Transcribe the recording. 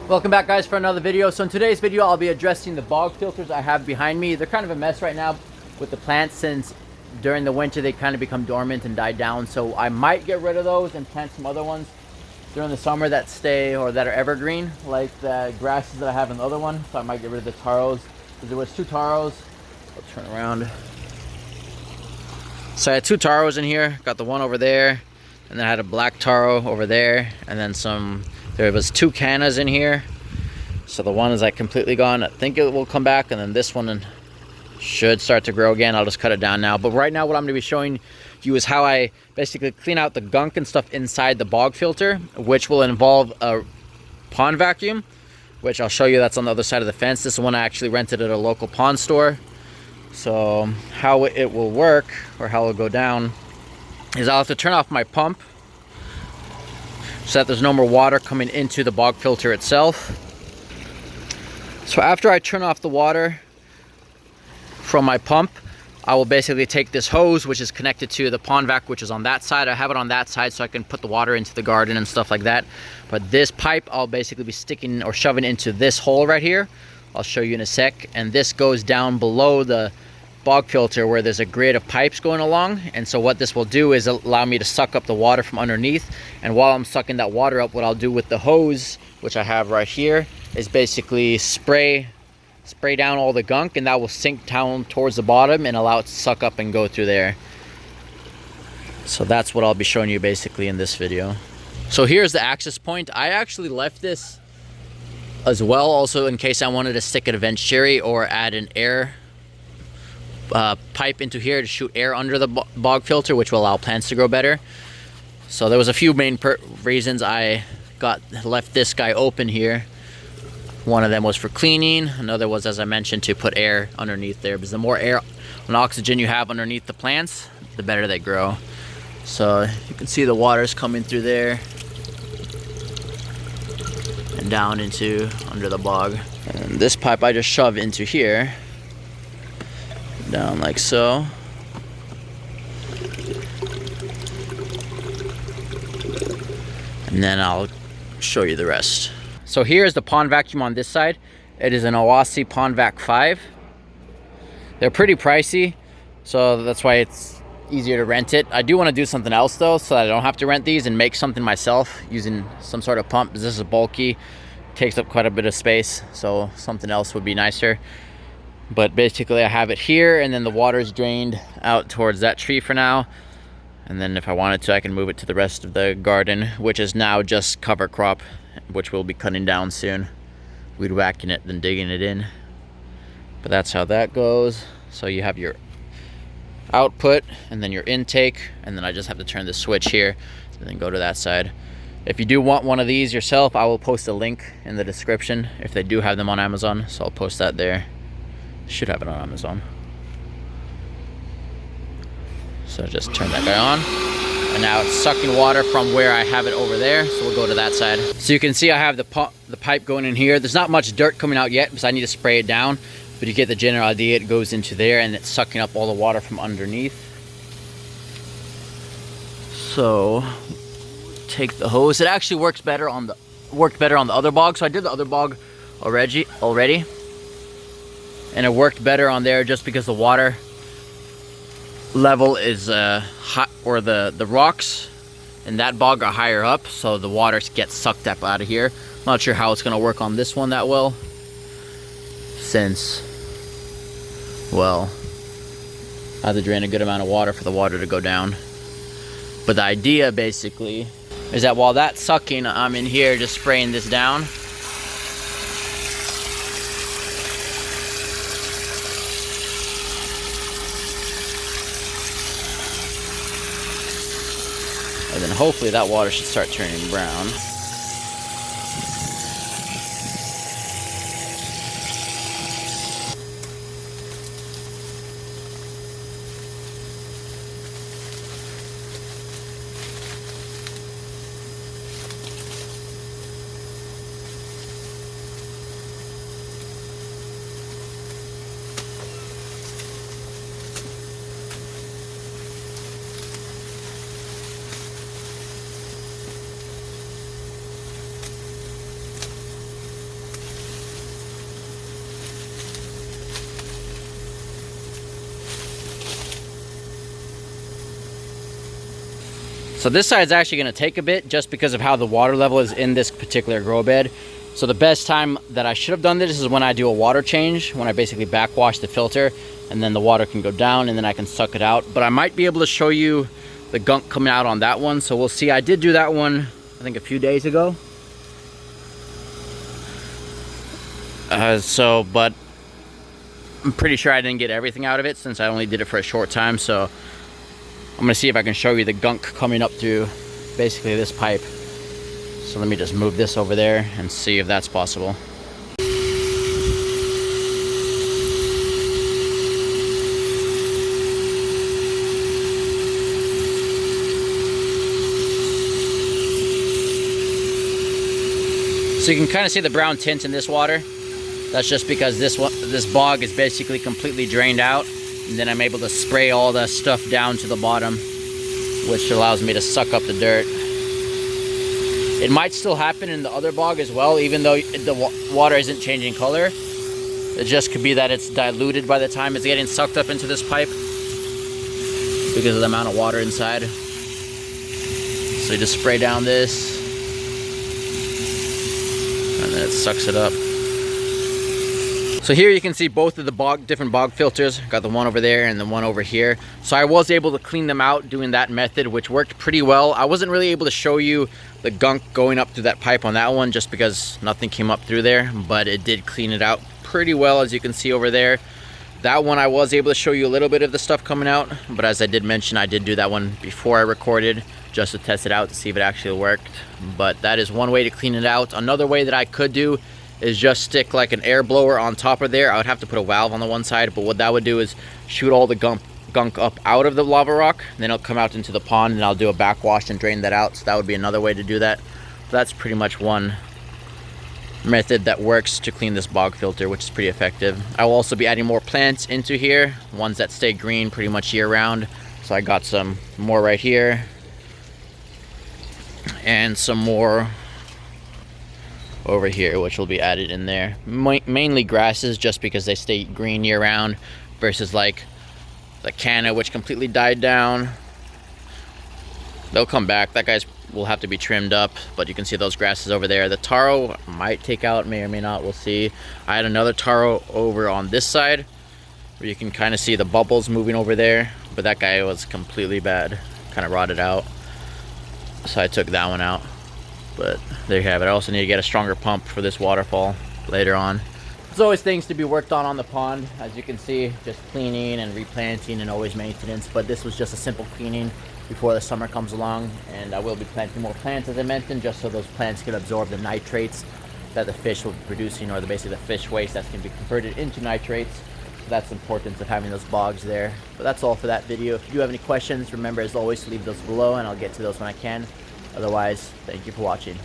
Welcome back, guys, for another video. So in today's video I'll be addressing the bog filters I have behind me. They're kind of a mess right now with the plants, since during the winter they kind of become dormant and die down. So I might get rid of those and plant some other ones during the summer that stay or that are evergreen, like the grasses that I have in the other one. So I might get rid of the taros, because there was two taros. I'll turn around. So I had two taros in here. Got the one over there, and then I had a black taro over there, and then there was two cannas in here. So the one is like completely gone. I think it will come back, and then this one should start to grow again. I'll just cut it down now. But right now what I'm going to be showing you is how I basically clean out the gunk and stuff inside the bog filter, which will involve a pond vacuum, which I'll show you. That's on the other side of the fence. This one I actually rented at a local pond store. So how it will work, or how it'll go down, is I'll have to turn off my pump so that there's no more water coming into the bog filter itself. So after I turn off the water from my pump, I will basically take this hose, which is connected to the pond vac, which is on that side. I have it on that side so I can put the water into the garden and stuff like that. But this pipe I'll basically be sticking or shoving into this hole right here. I'll show you in a sec. And this goes down below the bog filter where there's a grid of pipes going along. And so what this will do is allow me to suck up the water from underneath. And while I'm sucking that water up, what I'll do with the hose, which I have right here, is basically spray down all the gunk, and that will sink down towards the bottom and allow it to suck up and go through there. So that's what I'll be showing you basically in this video. So here's the access point. I actually left this as well, also in case I wanted to stick a venturi or add an air pipe into here to shoot air under the bog filter, which will allow plants to grow better. So there was a few main reasons I left this guy open here. One of them was for cleaning. Another was, as I mentioned, to put air underneath there, because the more air and oxygen you have underneath the plants, the better they grow. So you can see the water's coming through there and down into under the bog. And this pipe I just shove into here, down like so. And then I'll show you the rest. So here's the pond vacuum on this side. It is an Owassi Pond Vac 5. They're pretty pricey, so that's why it's easier to rent it. I do want to do something else though, so that I don't have to rent these and make something myself using some sort of pump. This is bulky, takes up quite a bit of space, so something else would be nicer. But basically I have it here, and then the water's drained out towards that tree for now. And then if I wanted to, I can move it to the rest of the garden, which is now just cover crop, which we'll be cutting down soon. Weed whacking it, then digging it in. But that's how that goes. So you have your output and then your intake, and then I just have to turn the switch here and then go to that side. If you do want one of these yourself, I will post a link in the description if they do have them on Amazon. So I'll post that there. Should have it on Amazon. So just turn that guy on, and now it's sucking water from where I have it over there. So we'll go to that side. So you can see I have the pipe going in here. There's not much dirt coming out yet because I need to spray it down, but you get the general idea. It goes into there and it's sucking up all the water from underneath. So take the hose. It actually worked better on the other bog. So I did the other bog already, and it worked better on there just because the water level is hot, or the rocks in that bog are higher up, so the water gets sucked up out of here. I'm not sure how it's going to work on this one that well, since, well, I have to drain a good amount of water for the water to go down. But the idea basically is that while that's sucking, I'm in here just spraying this down. And then hopefully that water should start turning brown. So this side's actually going to take a bit just because of how the water level is in this particular grow bed. So the best time that I should have done this is when I do a water change, when I basically backwash the filter, and then the water can go down and then I can suck it out. But I might be able to show you the gunk coming out on that one. So we'll see. I did do that one, I think a few days ago. But I'm pretty sure I didn't get everything out of it since I only did it for a short time. So I'm gonna see if I can show you the gunk coming up through basically this pipe. So let me just move this over there and see if that's possible. So you can kind of see the brown tint in this water. That's just because this bog is basically completely drained out, and then I'm able to spray all the stuff down to the bottom, which allows me to suck up the dirt. It might still happen in the other bog as well, even though the water isn't changing color. It just could be that it's diluted by the time it's getting sucked up into this pipe because of the amount of water inside. So you just spray down this, and then it sucks it up. So here you can see both of the different bog filters. Got the one over there and the one over here. So I was able to clean them out doing that method, which worked pretty well. I wasn't really able to show you the gunk going up through that pipe on that one just because nothing came up through there, but it did clean it out pretty well, as you can see over there. That one I was able to show you a little bit of the stuff coming out, but as I did mention, I did do that one before I recorded just to test it out to see if it actually worked. But that is one way to clean it out. Another way that I could do is just stick like an air blower on top of there. I would have to put a valve on the one side, but what that would do is shoot all the gunk up out of the lava rock, then it'll come out into the pond, and I'll do a backwash and drain that out. So that would be another way to do that. But that's pretty much one method that works to clean this bog filter, which is pretty effective. I will also be adding more plants into here, ones that stay green pretty much year round. So I got some more right here and some more over here, which will be added in there. Mainly grasses, just because they stay green year round, versus like the canna, which completely died down. They'll come back. That guy's will have to be trimmed up, but you can see those grasses over there. The taro might take out, may or may not, we'll see. I had another taro over on this side where you can kind of see the bubbles moving over there, but that guy was completely bad, kind of rotted out, so I took that one out. But there you have it. I also need to get a stronger pump for this waterfall later on. There's always things to be worked on the pond, as you can see, just cleaning and replanting and always maintenance, but this was just a simple cleaning before the summer comes along. And I will be planting more plants, as I mentioned, just so those plants can absorb the nitrates that the fish will be producing, or basically the fish waste that's going to be converted into nitrates. So that's the importance of having those bogs there. But that's all for that video. If you do have any questions, remember as always to leave those below, and I'll get to those when I can. Otherwise, thank you for watching.